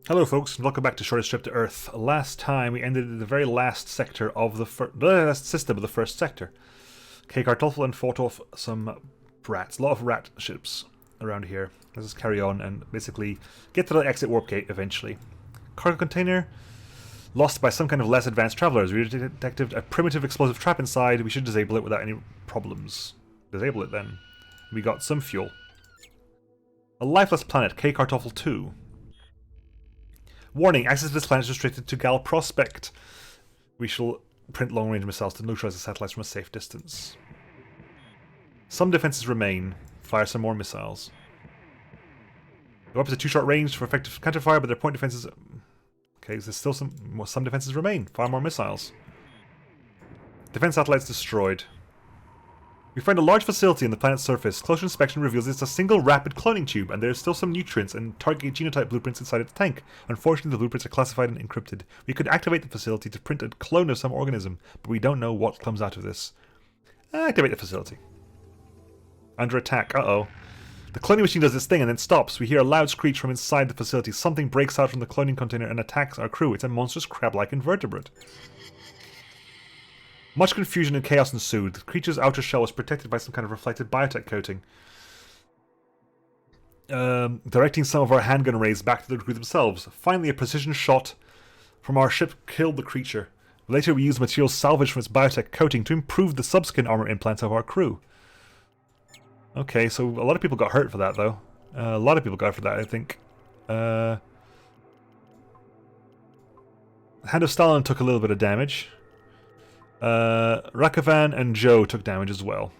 Hello folks, and welcome back to Shortest Trip to Earth. Last time we ended in the very last sector of the last system of the first sector. K-Kartoffel and fought off some rats. A lot of rat ships around here. Let's just carry on and basically get to the exit warp gate eventually. Cargo container lost by some kind of less advanced travelers. We detected a primitive explosive trap inside. We should disable it without any problems. Disable it then. We got some fuel. A lifeless planet, K-Kartoffel 2. Warning, access to this planet is restricted to Gal Prospect. We shall print long-range missiles to neutralize the satellites from a safe distance. Some defenses remain. Fire some more missiles. The weapons are too short range for effective counterfire, but their point defenses... Okay, there's still some defenses remain. Fire more missiles. Defense satellites destroyed. We find a large facility on the planet's surface. Closer inspection reveals it's a single rapid cloning tube, and there's still some nutrients and target genotype blueprints inside its tank. Unfortunately, the blueprints are classified and encrypted. We could activate the facility to print a clone of some organism, but we don't know what comes out of this. Activate the facility. Under attack. Uh-oh. The cloning machine does its thing and then stops. We hear a loud screech from inside the facility. Something breaks out from the cloning container and attacks our crew. It's a monstrous crab-like invertebrate. Much confusion and chaos ensued. The creature's outer shell was protected by some kind of reflected biotech coating. Directing some of our handgun rays back to the crew themselves. Finally, a precision shot from our ship killed the creature. Later, we used materials salvaged from its biotech coating to improve the subskin armor implants of our crew. Okay, so a lot of people got hurt for that, though. A lot of people got hurt for that, I think. Hand of Stalin took a little bit of damage. Rakavan and Joe took damage as well.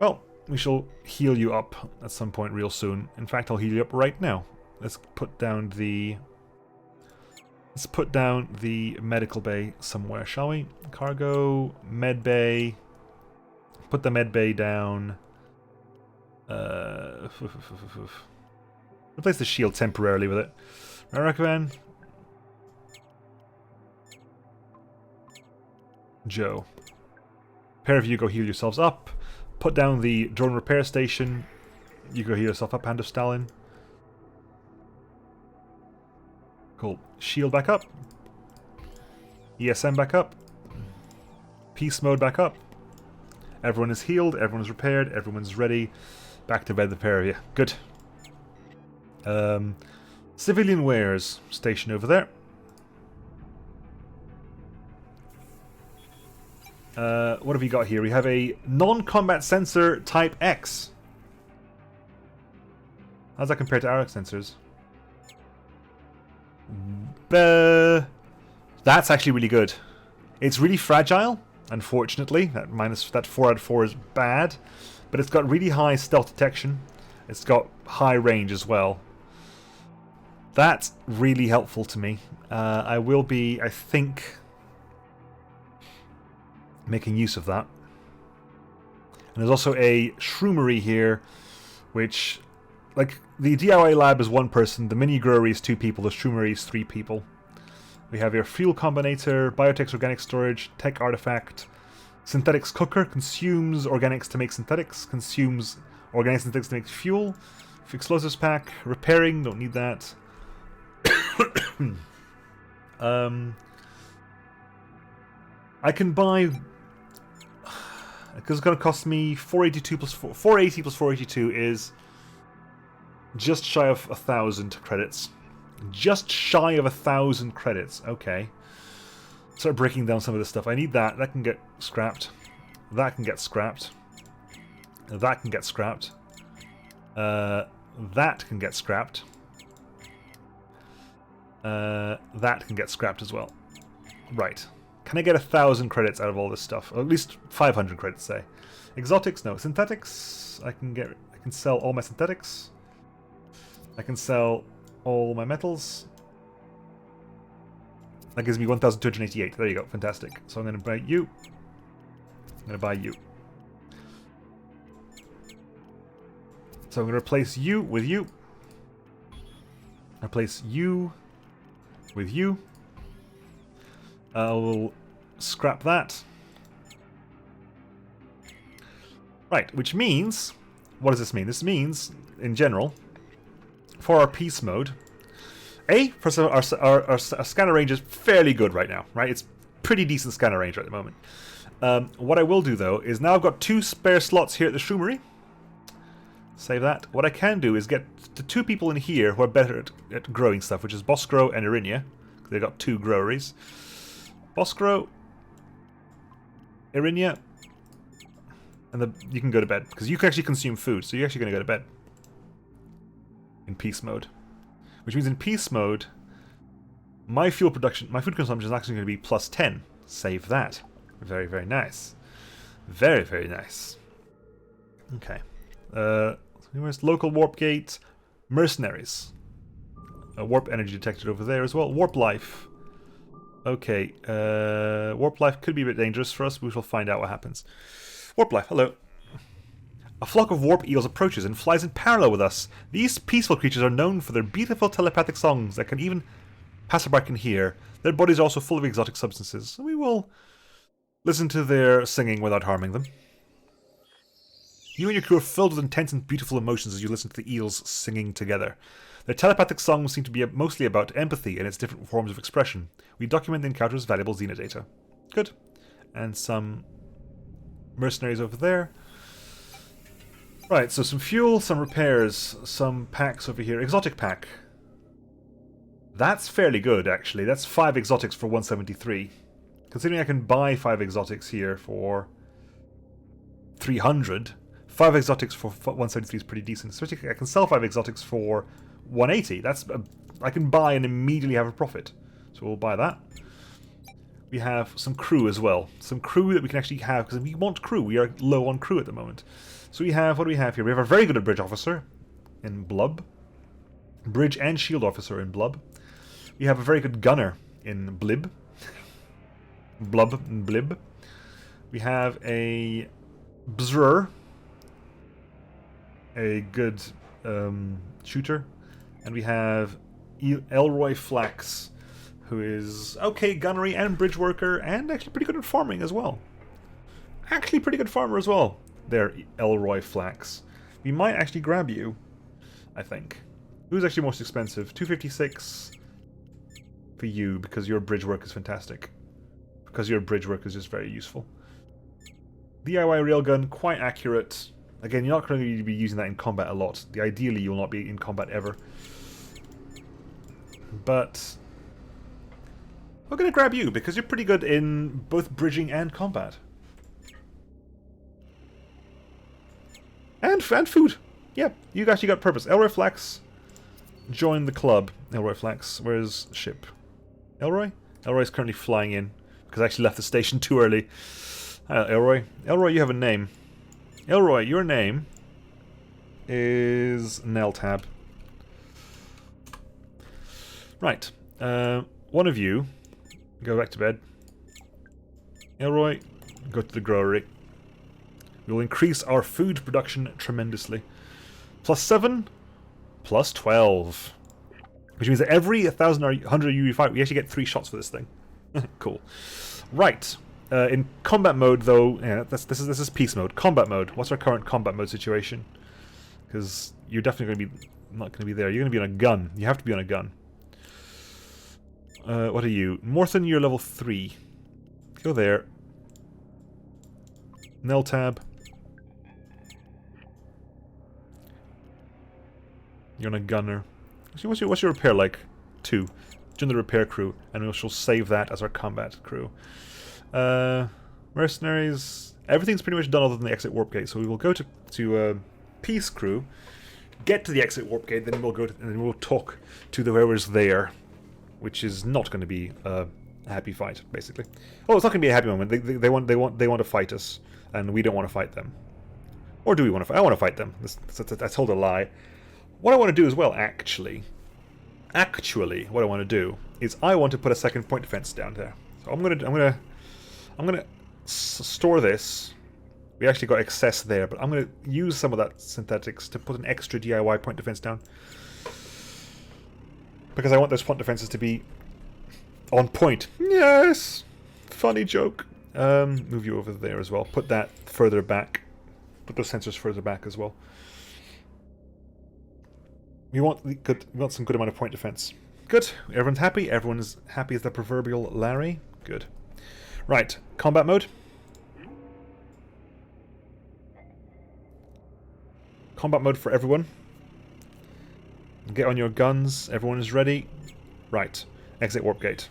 Well, we shall heal you up at some point real soon. In fact, I'll heal you up right now. Let's put down the medical bay somewhere, shall we? Cargo, med bay. Put the med bay down. Replace the shield temporarily with it. Rakavan. Joe. Pair of you go heal yourselves up. Put down the drone repair station. You go heal yourself up, Hand of Stalin. Cool. Shield back up. ESM back up. Peace mode back up. Everyone is healed, everyone is repaired, everyone's ready. Back to bed, the pair of you. Good. Civilian wares station over there. What have we got here? We have a non-combat sensor type X. How does that compare to our sensors? That's actually really good. It's really fragile, unfortunately. That 4 out of 4 is bad. But it's got really high stealth detection. It's got high range as well. That's really helpful to me. I will be, I think, making use of that. And there's also a shroomery here, which, like, the DIY lab is 1 person, the mini brewery is 2 people, the shroomery is 3 people. We have your fuel combinator, biotech's organic storage, tech artifact, synthetics cooker, consumes organics to make synthetics, consumes organic synthetics to make fuel, explosives pack, repairing, don't need that. I can buy, because it's going to cost me 482 plus 480 plus 482 is just shy of 1,000 credits. Just shy of 1,000 credits. Okay. Start breaking down some of this stuff. I need that. That can get scrapped. That can get scrapped. That can get scrapped. That can get scrapped. That can get scrapped as well. Right. Can I get 1,000 credits out of all this stuff? Or at least 500 credits, say. Exotics? No. Synthetics? I can sell all my synthetics. I can sell all my metals. That gives me 1,288. There you go. Fantastic. So I'm going to buy you. I'm going to buy you. So I'm going to replace you with you. Replace you with you. I'll scrap that. Right, which means... What does this mean? This means, in general, for our peace mode, First of all, our scanner range is fairly good right now, right? It's pretty decent scanner range right at the moment. What I will do, though, is now I've got 2 spare slots here at the Shroomery. Save that. What I can do is get the 2 people in here who are better at growing stuff, which is Boscro and Irinia. They've got 2 groweries. Boscro, Irinia, and you can go to bed, because you can actually consume food, so you're actually going to go to bed. In peace mode. Which means in peace mode, my food consumption is actually going to be plus 10. Save that. Very, very nice. Very, very nice. Okay. Where's local warp gate? Mercenaries. Warp energy detected over there as well. Warp life. Okay. Warp life could be a bit dangerous for us. We shall find out what happens. Warp life, hello. A flock of warp eels approaches and flies in parallel with us. These peaceful creatures are known for their beautiful telepathic songs that can even passerby can hear. Their bodies are also full of exotic substances. So we will listen to their singing without harming them. You and your crew are filled with intense and beautiful emotions as you listen to the eels singing together. Their telepathic songs seem to be mostly about empathy and its different forms of expression. We document the encounter as valuable xenodata. Good. And some mercenaries over there. Right, so some fuel, some repairs, some packs over here. Exotic pack. That's fairly good, actually. That's 5 exotics for 173. Considering I can buy 5 exotics here for 300, 5 exotics for 173 is pretty decent. Especially I can sell 5 exotics for 180. I can buy and immediately have a profit. So we'll buy that. We have some crew as well. Some crew that we can actually have, because we want crew. We are low on crew at the moment. So we have, what do we have here? We have a very good bridge officer in Blub. Bridge and shield officer in Blub. We have a very good gunner in Blib. Blub and Blib. We have a Bzr. A good shooter. And we have Elroy Flax, who is okay gunnery and bridge worker, and actually pretty good at farming as well. Actually pretty good farmer as well. There, Elroy Flax. We might actually grab you, I think. Who's actually most expensive? 256 for you, because your bridge work is fantastic. Because your bridge work is just very useful. DIY railgun, quite accurate. Again, you're not going to be using that in combat a lot. Ideally, you'll not be in combat ever. But we're going to grab you, because you're pretty good in both bridging and combat. And food. Yeah, you actually got purpose. Elroy Flax, join the club. Elroy Flax, where's ship? Elroy? Elroy's currently flying in, because I actually left the station too early. Elroy. Elroy, you have a name. Elroy, your name is Neltab. Right. One of you, go back to bed. Elroy, go to the growery. We will increase our food production tremendously. +7, +12. Which means that every 1,000 or 100 UV fight, we actually get 3 shots for this thing. Cool. Right. In combat mode, though, yeah, this is peace mode. Combat mode. What's our current combat mode situation? Because you're definitely going to be not going to be there. You're going to be on a gun. You have to be on a gun. What are you? Morthen, you're level 3. Go there. Neltab. You're on a gunner. What's your repair like? 2. Join the repair crew, and we shall save that as our combat crew. Mercenaries. Everything's pretty much done other than the exit warp gate, so we will go to peace crew, get to the exit warp gate, then we'll go to, and then we'll talk to whoever's there, which is not going to be a happy fight, basically. Oh, it's not going to be a happy moment. They want to fight us, and we don't want to fight them. Or do we want to fight? I want to fight them. I told a lie. What I want to do as well, actually, what I want to do is I want to put a second point defense down there. So I'm gonna store this. We actually got excess there, but I'm gonna use some of that synthetics to put an extra DIY point defense down, because I want those point defenses to be on point. Yes, funny joke. Move you over there as well. Put that further back. Put those sensors further back as well. We want some good amount of point defense. Good. Everyone's happy. Everyone's happy as the proverbial Larry. Good. Right. Combat mode. Combat mode for everyone. Get on your guns. Everyone is ready. Right. Exit warp gate.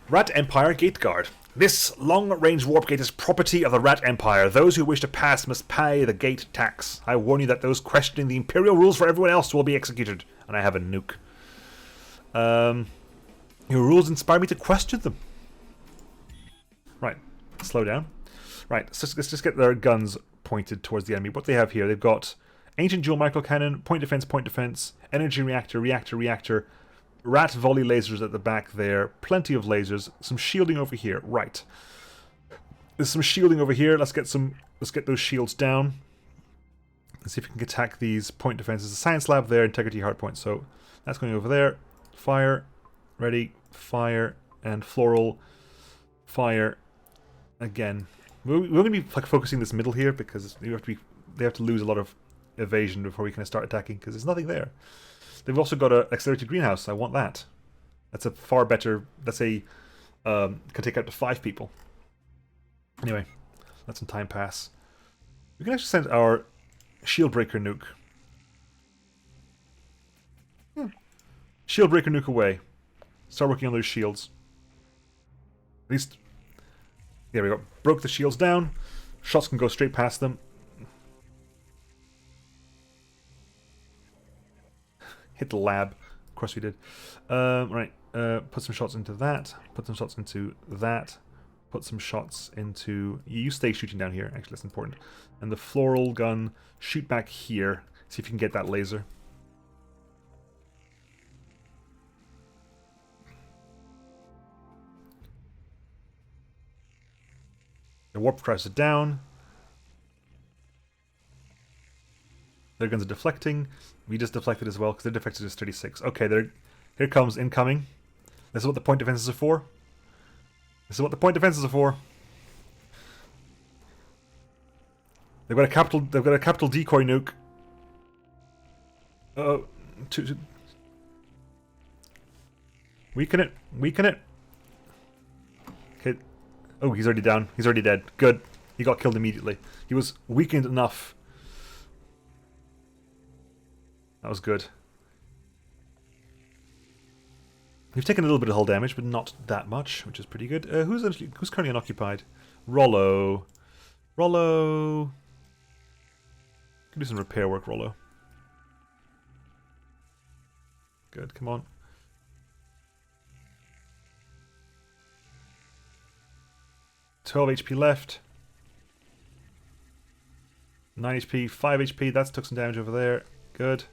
Rat Empire Gate Guard. This long-range warp gate is property of the Rat Empire. Those who wish to pass must pay the gate tax. I warn you that those questioning the Imperial rules for everyone else will be executed. And I have a nuke. Your rules inspire me to question them. Right. Slow down. Right. So let's just get their guns pointed towards the enemy. What they have here, they've got ancient dual microcannon, point defense, energy reactor, reactor, rat volley lasers at the back there, plenty of lasers, some shielding over here. Right. There's some shielding over here. Let's get those shields down. Let's see if we can attack these point defenses. The science lab there, integrity hardpoint. So that's going over there. Fire, ready, fire, and floral, fire. Again, we're going to be like focusing this middle here because they have to lose a lot of evasion before we can start attacking because there's nothing there. They've also got an accelerated greenhouse. I want that. That's a far better. That's a can take out to 5 people. Anyway, let some time pass. We can actually send our shield breaker nuke. Shield breaker nuke away. Start working on those shields. At least, there we go. Broke the shields down. Shots can go straight past them. Hit the lab. Of course we did. Right. Put some shots into that. Put some shots into that. Put some shots into... You stay shooting down here. Actually, that's important. And the floral gun, shoot back here. See if you can get that laser. The warp drives are down. Their guns are deflecting. We just deflected as well because their deflector is 36. Okay, here comes incoming. This is what the point defenses are for. This is what the point defenses are for. They've got a capital decoy nuke. Weaken it. Weaken it. Okay. Oh, he's already down. He's already dead. Good. He got killed immediately. He was weakened enough. That was good. We've taken a little bit of hull damage, but not that much, which is pretty good. Who's currently unoccupied? Rollo. Rollo. Can do some repair work, Rollo. Good, come on. $12 HP left. 9 HP, 5 HP. That's took some damage over there. Good.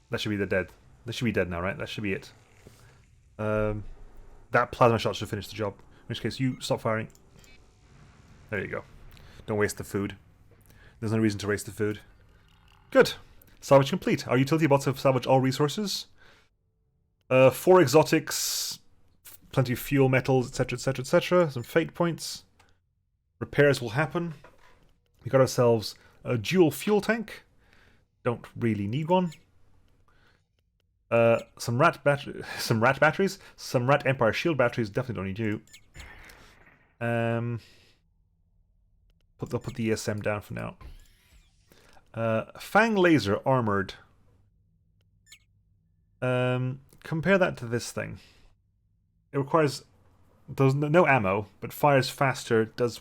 That should be the dead. That should be dead now, right? That should be it. That plasma shot should finish the job. In which case, you stop firing. There you go. Don't waste the food. There's no reason to waste the food. Good. Salvage complete. Our utility bots have salvaged all resources. 4 exotics, plenty of fuel, metals, etc., etc., etc. Some fate points. Repairs will happen. We got ourselves a dual fuel tank. Don't really need one. Some rat batteries. Some rat Empire shield batteries. Definitely don't need you. They'll put the ESM down for now. Fang laser armored. Compare that to this thing. It requires no ammo, but fires faster. Does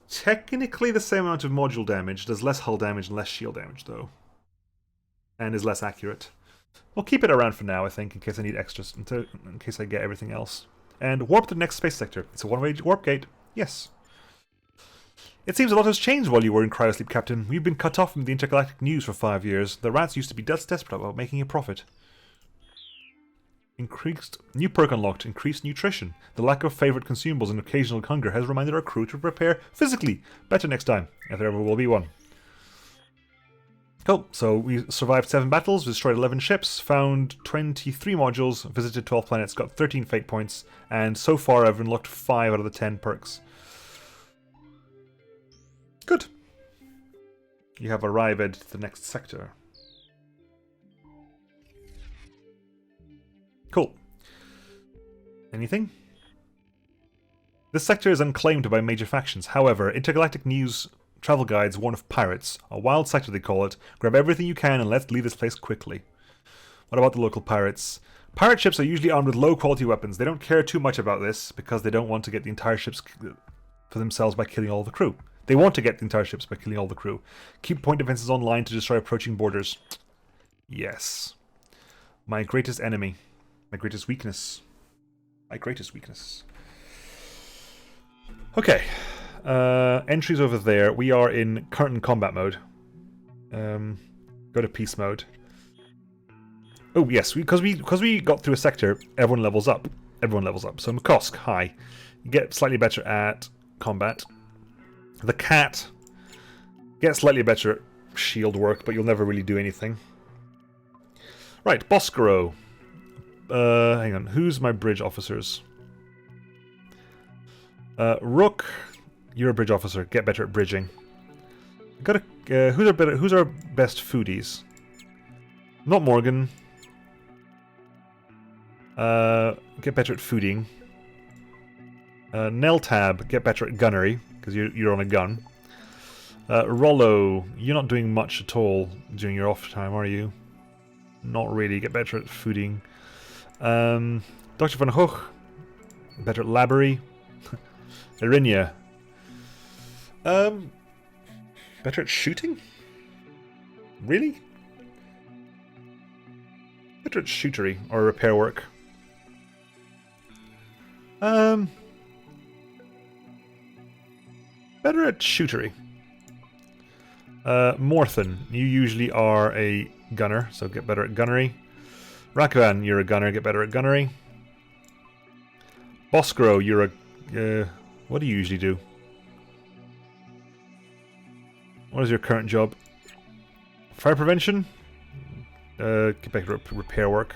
technically the same amount of module damage. Does less hull damage and less shield damage though, and is less accurate. We'll keep it around for now, I think, in case I need extras, in case I get everything else. And warp to the next space sector. It's a one-way warp gate. Yes. It seems a lot has changed while you were in cryosleep, Captain. We've been cut off from the intergalactic news for 5 years. The rats used to be desperate about making a profit. Increased new perk unlocked. Increased nutrition. The lack of favourite consumables and occasional hunger has reminded our crew to prepare physically. Better next time, if there ever will be one. Cool. So we survived 7 battles, destroyed 11 ships, found 23 modules, visited 12 planets, got 13 fate points, and so far I've unlocked 5 out of the 10 perks. Good. You have arrived at the next sector. Cool. Anything? This sector is unclaimed by major factions. However, intergalactic news travel guides warn of pirates. A wild sector, they call it. Grab everything you can and let's leave this place quickly. What about the local pirates? Pirate ships are usually armed with low-quality weapons. They don't care too much about this because they don't want to get the entire ships for themselves by killing all the crew. They want to get the entire ships by killing all the crew. Keep point defenses online to destroy approaching borders. Yes. My greatest enemy. My greatest weakness. My greatest weakness. Okay. Entries over there. We are in current combat mode. Go to peace mode. Oh yes, because we got through a sector, everyone levels up. Everyone levels up. So McCosk, hi. You get slightly better at combat. The cat gets slightly better at shield work, but you'll never really do anything. Right, Boscaro. Hang on, who's my bridge officers? Rook, you're a bridge officer. Get better at bridging. Got a who's our best foodies? Not Morgan. Get better at fooding. Neltab, get better at gunnery because you're on a gun. Rollo, you're not doing much at all during your off time, are you? Not really. Get better at fooding. Dr. Van Hoch, better at labory. Irinia, better at shooting? Really? Better at shootery or repair work. Better at shootery. Morthen, you usually are a gunner, so get better at gunnery. Rakavan, you're a gunner, get better at gunnery. Boscaro, you're a... what do you usually do? What is your current job? Fire prevention? Get better at repair work.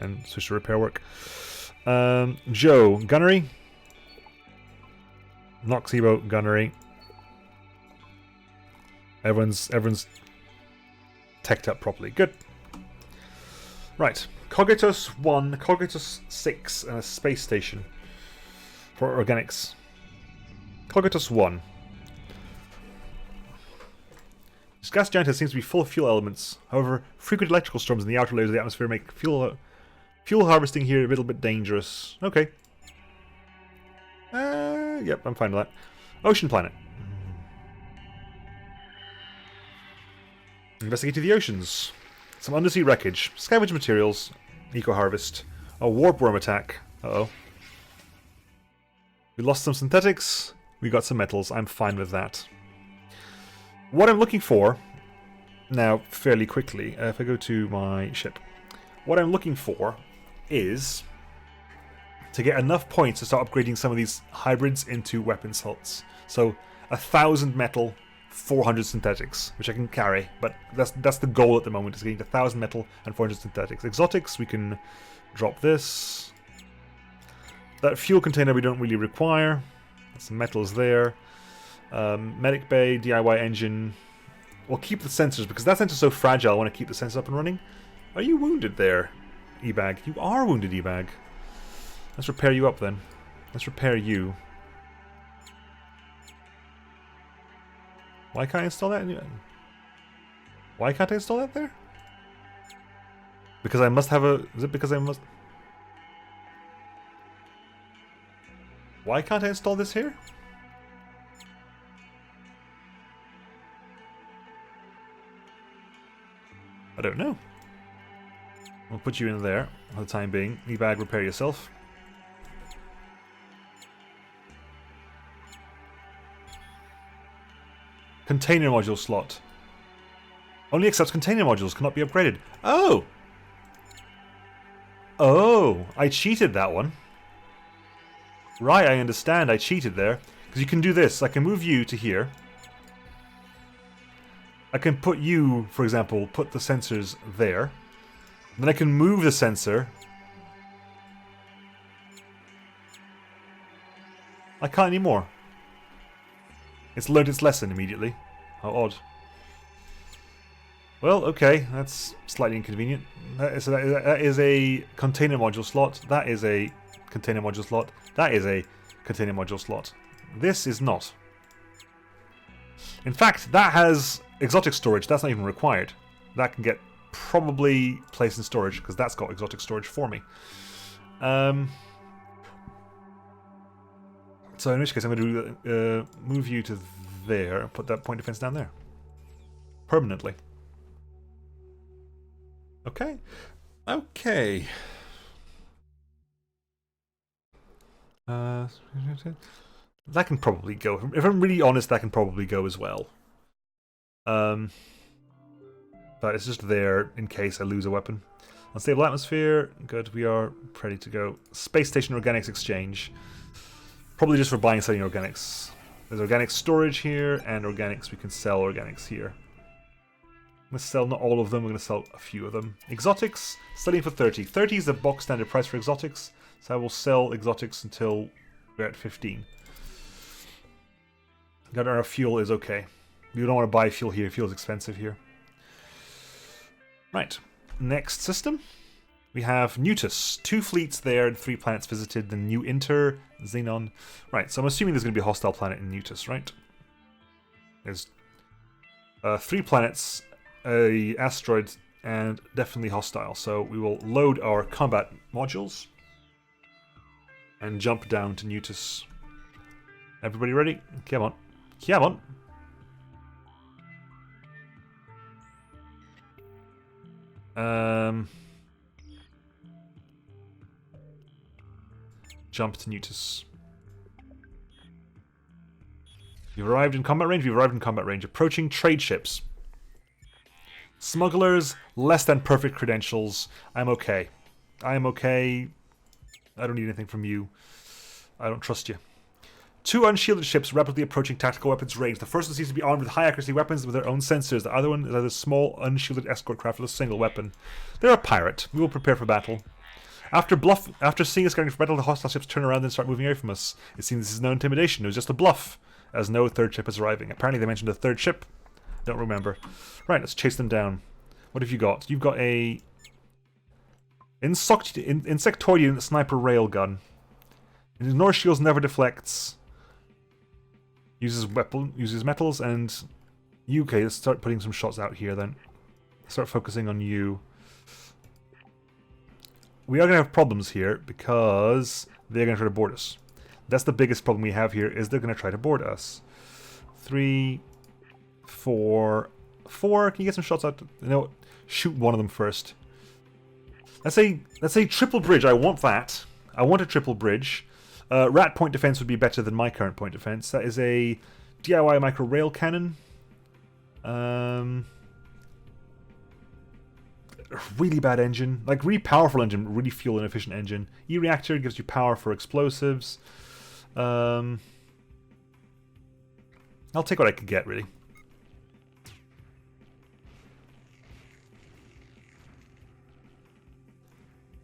And switch to repair work. Joe, gunnery? Noxibo, gunnery. Everyone's teched up properly. Good. Right. Cogitus 1, Cogitus 6, and a space station for organics. Cogitus 1. This gas giant seems to be full of fuel elements. However, frequent electrical storms in the outer layers of the atmosphere make fuel harvesting here a little bit dangerous. Okay. Yep, I'm fine with that. Ocean planet. Investigate the oceans. Some undersea wreckage. Scavenge materials. Eco-harvest. A warp worm attack. Uh-oh. We lost some synthetics. We got some metals. I'm fine with that. What I'm looking for... Now, fairly quickly, if I go to my ship. What I'm looking for is... to get enough points to start upgrading some of these hybrids into weapon slots. So, 1,000 metal, 400 synthetics, which I can carry, but that's the goal at the moment, is getting to 1,000 metal and 400 synthetics. Exotics, we can drop this. That fuel container we don't really require. Some metals there. Medic bay, DIY engine. We'll keep the sensors, because that sensor's so fragile, I want to keep the sensors up and running. Are you wounded there, E-Bag? You are wounded, E-Bag. Let's repair you up then. Let's repair you. Why can't I install that? Why can't I install that there? Because I must have a... Is it because I must... Why can't I install this here? I don't know. We'll put you in there for the time being. E-Bag, repair yourself. Container module slot. Only accepts container modules, cannot be upgraded. Oh! Oh, I cheated that one. Right, I understand, I cheated there. Because you can do this, I can move you to here. I can put you, for example, put the sensors there. Then I can move the sensor. I can't anymore. It's learned its lesson immediately. How odd. Well, okay, that's slightly inconvenient. That is a container module slot. That is a container module slot. That is a container module slot. This is not. In fact, that has exotic storage. That's not even required. That can get probably placed in storage because that's got exotic storage for me. So in which case I'm going to move you to there and put that point defense down there. Permanently. Okay. Okay. That can probably go. If I'm really honest, that can probably go as well. But it's just there in case I lose a weapon. Unstable atmosphere. Good, we are ready to go. Space station organics exchange. Probably just for buying and selling organics. There's organic storage here, and organics. We can sell organics here. I'm going to sell not all of them, we're going to sell a few of them. Exotics, selling for 30. 30 is the box standard price for exotics, so I will sell exotics until we're at 15. Got our fuel is okay. We don't want to buy fuel here, fuel is expensive here. Right, next system. We have Nutus. 2 fleets there and 3 planets visited. The New Inter, Xenon. Right, so I'm assuming there's going to be a hostile planet in Nutus, right? There's 3 planets, a asteroid, and definitely hostile. So we will load our combat modules and jump down to Nutus. Everybody ready? Come on. Come on. Jump to Nutus. You've arrived in combat range. We've arrived in combat range. Approaching trade ships. Smugglers, less than perfect credentials. I'm okay. I am okay. I don't need anything from you. I don't trust you. 2 unshielded ships rapidly approaching tactical weapons range. The first one seems to be armed with high accuracy weapons with their own sensors. The other one is a small unshielded escort craft with a single weapon. They're a pirate. We will prepare for battle. After seeing us getting for battle, the hostile ships turn around and start moving away from us. It seems this is no intimidation. It was just a bluff, as no 3rd ship is arriving. Apparently they mentioned a 3rd ship. Don't remember. Right, let's chase them down. What have you got? You've got a insectoid sniper railgun. It ignores shields, never deflects. Uses metals, and you, okay, let's start putting some shots out here then. Start focusing on you. We are going to have problems here because they're going to try to board us. That's the biggest problem we have here, is they're going to try to board us. 3, 4, 4. Can you get some shots out? You know, shoot one of them first. Let's say triple bridge. I want that. I want a triple bridge. Rat point defense would be better than my current point defense. That is a DIY micro rail cannon. Really bad engine. Like, really powerful engine, really fuel inefficient engine. E-reactor gives you power for explosives. I'll take what I can get, really.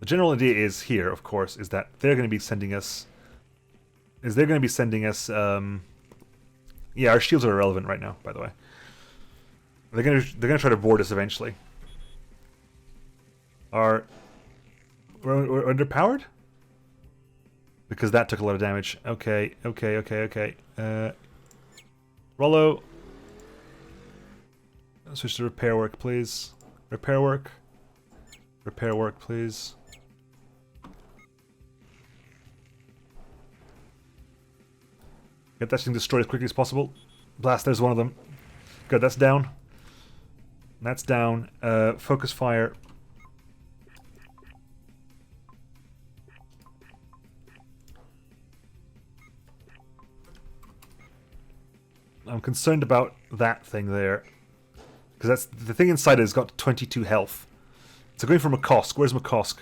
The general idea is here, of course, is that they're going to be sending us... yeah, our shields are irrelevant right now, by the way. They're gonna try to board us eventually. We're underpowered? Because that took a lot of damage. Okay. Rollo. Switch to repair work, please. Repair work, please. Get that thing destroyed as quickly as possible. Blast, there's one of them. Good, that's down. That's down. Focus fire. I'm concerned about that thing there. Because that's the thing inside it has got 22 health. So going for McCosk. Where's McCosk?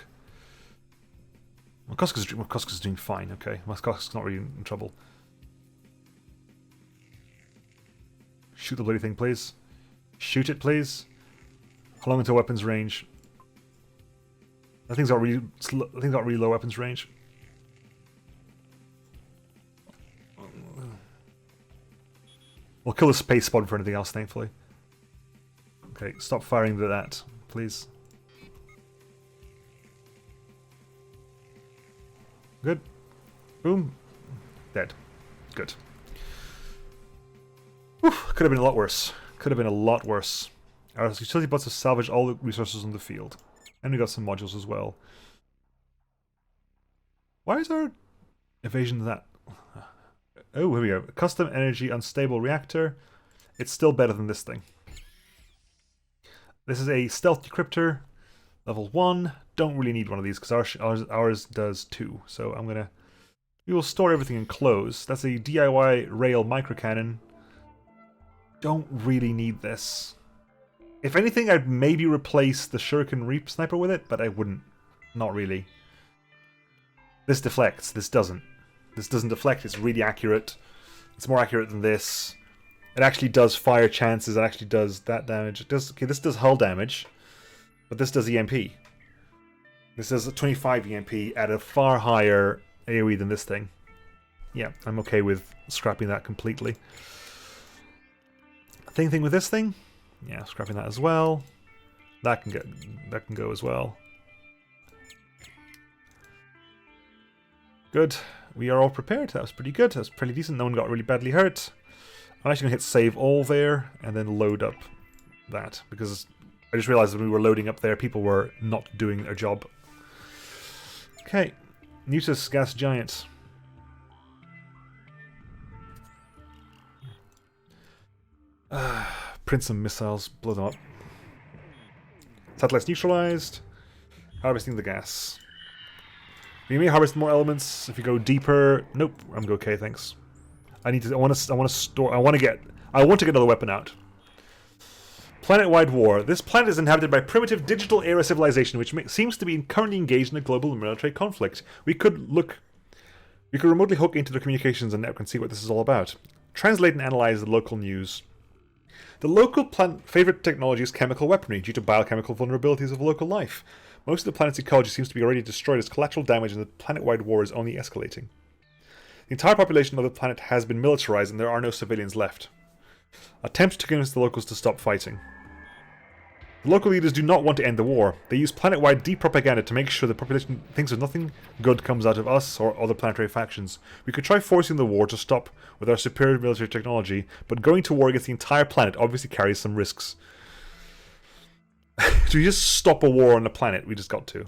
McCosk is doing fine, okay. McCosk's not really in trouble. Shoot the bloody thing, please. Shoot it, please. How long until weapons range? That thing's got really low weapons range. We'll kill the space pod for anything else, thankfully. Okay, stop firing that, please. Good. Boom. Dead. Good. Oof, could have been a lot worse. Could have been a lot worse. Our utility bots have salvaged all the resources on the field. And we got some modules as well. Why is our evasion that? Oh, here we go. Custom energy unstable reactor. It's still better than this thing. This is a stealth decryptor. Level 1. Don't really need one of these because ours does 2. So I'm gonna... We will store everything in close. That's a DIY rail microcannon. Don't really need this. If anything, I'd maybe replace the Shuriken Reap Sniper with it, but I wouldn't. Not really. This deflects. This doesn't. This doesn't deflect. It's really accurate. It's more accurate than this. It actually does fire chances. It actually does that damage. It does. Okay, this does hull damage, but this does EMP. This does a 25 EMP at a far higher AoE than this thing. Yeah, I'm okay with scrapping that completely. Same thing with this thing. Yeah, scrapping that as well. That can go as well. Good. We are all prepared. That was pretty good. That was pretty decent. No one got really badly hurt. I'm actually going to hit save all there and then load up that because I just realized when we were loading up there, people were not doing their job. Okay. Neutus gas giant. Print some missiles, blow them up. Satellites neutralized. Harvesting the gas. You may harvest more elements if you go deeper. Nope, I'm okay, thanks. I want to get another weapon out. Planet-wide war. This planet is inhabited by primitive digital era civilization, which seems to be currently engaged in a global military conflict. We could remotely hook into the communications and network and see what this is all about. Translate and analyze the local news. The local planet's favorite technology is chemical weaponry due to biochemical vulnerabilities of local life. Most of the planet's ecology seems to be already destroyed as collateral damage, and the planet-wide war is only escalating. The entire population of the planet has been militarized and there are no civilians left. Attempt to convince the locals to stop fighting. The local leaders do not want to end the war. They use planet-wide deep-propaganda to make sure the population thinks that nothing good comes out of us or other planetary factions. We could try forcing the war to stop with our superior military technology, but going to war against the entire planet obviously carries some risks. Do we just stop a war on the planet? We just got to.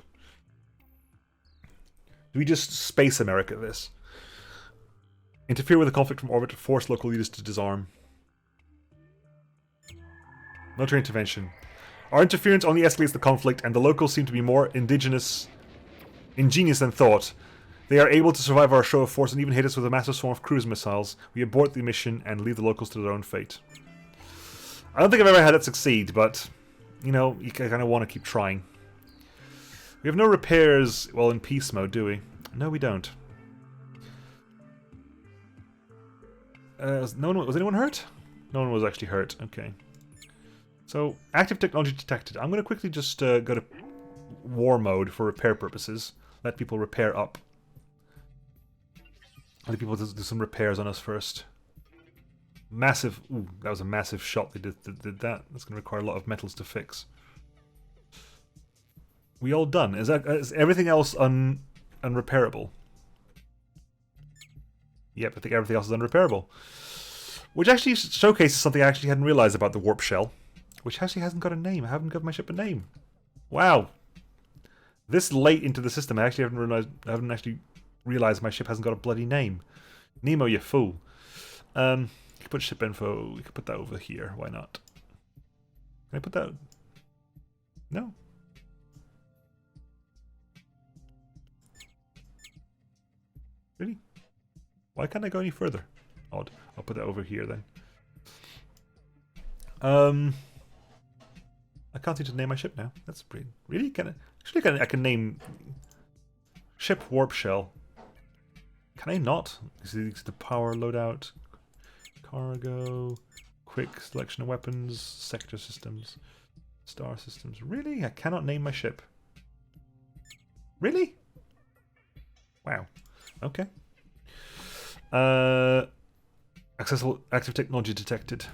Do we just space America this? Interfere with the conflict from orbit to force local leaders to disarm. Military intervention. Our interference only escalates the conflict, and the locals seem to be more ingenious than thought. They are able to survive our show of force and even hit us with a massive swarm of cruise missiles. We abort the mission and leave the locals to their own fate. I don't think I've ever had it succeed, but, you know, you kind of want to keep trying. We have no repairs while in peace mode, do we? No, we don't. Was anyone hurt? No one was actually hurt. Okay. So, active technology detected. I'm going to quickly just go to war mode for repair purposes. Let people repair up. Let people do some repairs on us first. Massive... Ooh, that was a massive shot they did that. That's going to require a lot of metals to fix. We all done? Is everything else unrepairable? Yep, I think everything else is unrepairable. Which actually showcases something I actually hadn't realized about the warp shell. Which actually hasn't got a name. I haven't given my ship a name. Wow. This late into the system, I haven't actually realized my ship hasn't got a bloody name. Nemo, you fool. You can put ship info. We can put that over here. Why not? Can I put that? No. Really? Why can't I go any further? Odd. I'll put that over here then. I can't seem to name my ship now. That's pretty... Really? I can name... Ship warp shell. Can I not? Is the power loadout? Cargo... Quick selection of weapons... Sector systems... Star systems... Really? I cannot name my ship. Really? Wow. Okay. Accessible active technology detected.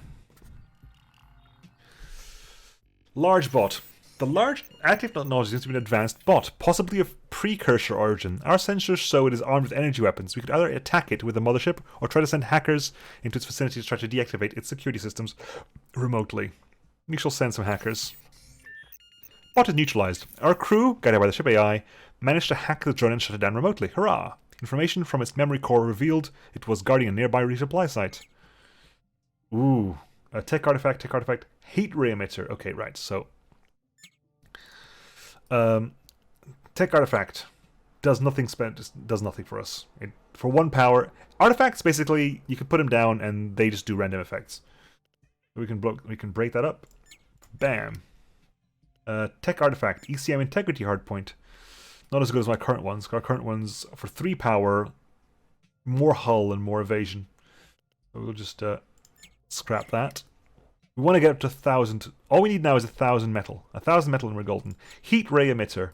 Large bot. The large active technology seems to be an advanced bot, possibly of precursor origin. Our sensors show it is armed with energy weapons. We could either attack it with the mothership or try to send hackers into its vicinity to try to deactivate its security systems remotely. We shall send some hackers. Bot is neutralized. Our crew, guided by the ship AI, managed to hack the drone and shut it down remotely. Hurrah! Information from its memory core revealed it was guarding a nearby resupply site. Ooh. Tech artifact, heat ray emitter. Okay, right, so... tech artifact does nothing does nothing for us. For 1 power, artifacts basically you can put them down and they just do random effects. We can break that up. Bam. Tech artifact, ECM integrity hardpoint. Not as good as my current ones. Our current ones for 3 power, more hull and more evasion. So we'll just scrap that. We want to get up to 1,000. All we need now is 1,000 metal. 1,000 metal and we're golden. Heat ray emitter.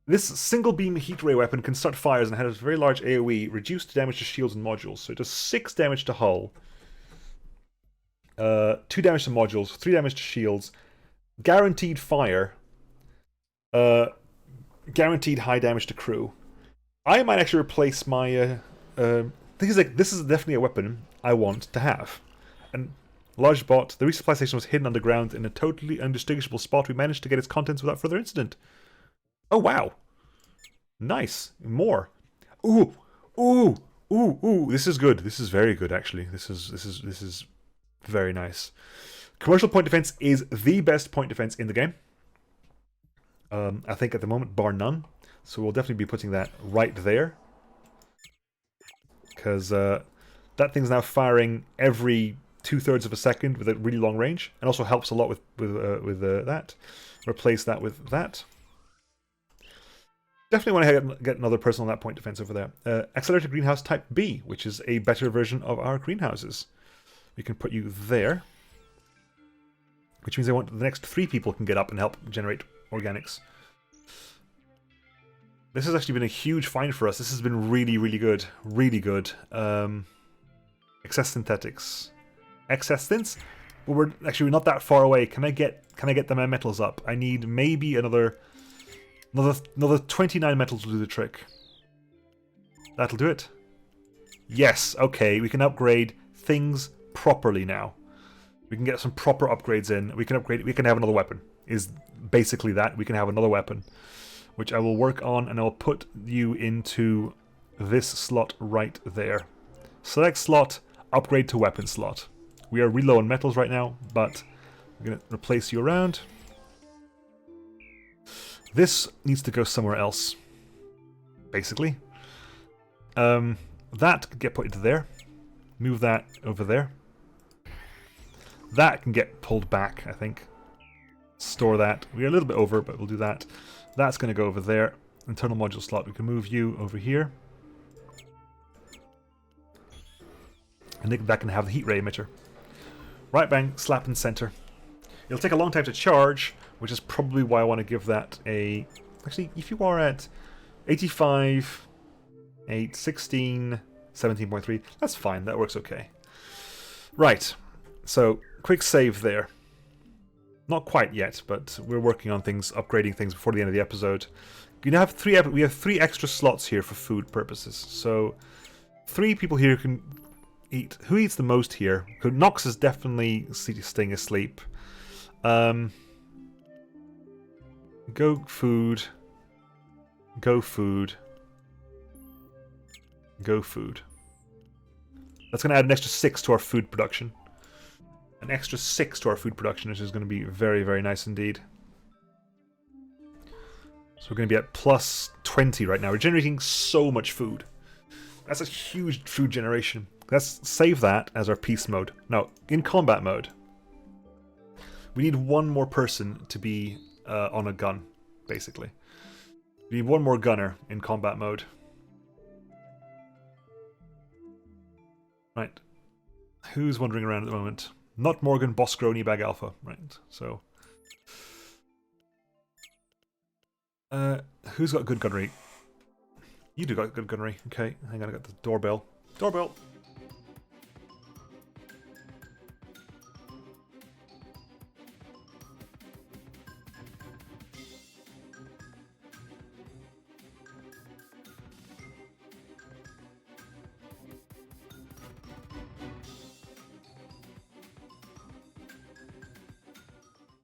This single beam heat ray weapon can start fires and has a very large AoE, reduced damage to shields and modules. So it does 6 damage to hull, 2 damage to modules, 3 damage to shields, guaranteed fire, guaranteed high damage to crew. I might actually replace my. This is definitely a weapon I want to have. And large bot. The resupply station was hidden underground in a totally undistinguishable spot. We managed to get its contents without further incident. Oh wow! Nice. More. Ooh, ooh, ooh, ooh. This is good. This is very good, actually. This is very nice. Commercial point defense is the best point defense in the game. I think at the moment, bar none. So we'll definitely be putting that right there. Because that thing's now firing every 2/3 of a second with a really long range, and also helps a lot with that. Replace that with that. Definitely want to get another person on that point defense over there. Accelerated greenhouse type B, which is a better version of our greenhouses. We can put you there, which means I want the next 3 people can get up and help generate organics. This has actually been a huge find for us. This has been really, really good. Really good. Excess synthetics. Excess synths? Well, we're not that far away. Can I get the metals up? I need maybe another 29 metals will do the trick. That'll do it. Yes, okay, we can upgrade things properly now. We can get some proper upgrades in. We can have another weapon. Is basically that. We can have another weapon, which I will work on, and I'll put you into this slot right there. Select slot, upgrade to weapon slot. We are really low on metals right now, but I'm going to replace you around. This needs to go somewhere else, basically. That can get put into there. Move that over there. That can get pulled back, I think. Store that. We're a little bit over, but we'll do that. That's going to go over there. Internal module slot. We can move you over here. And that can have the heat ray emitter. Right bang, slap and center. It'll take a long time to charge, which is probably why I want to give that a... Actually, if you are at 85, 8, 16, 17.3, that's fine. That works okay. Right. So, quick save there. Not quite yet, but we're working on things, upgrading things before the end of the episode. We have 3 extra slots here for food purposes. So, 3 people here can eat. Who eats the most here? Nox is definitely staying asleep. Go food. Go food. Go food. That's going to add an extra 6 to our food production. An extra 6 to our food production, which is going to be very, very nice indeed. So we're going to be at plus 20 right now. We're generating so much food. That's a huge food generation. Let's save that as our peace mode. No, in combat mode. We need 1 more person to be on a gun, basically. We need 1 more gunner in combat mode. Right. Who's wandering around at the moment? Not Morgan, Boscrony, Bag Alpha. Right, so... who's got good gunnery? You do got good gunnery. Okay, hang on, I got the doorbell. Doorbell!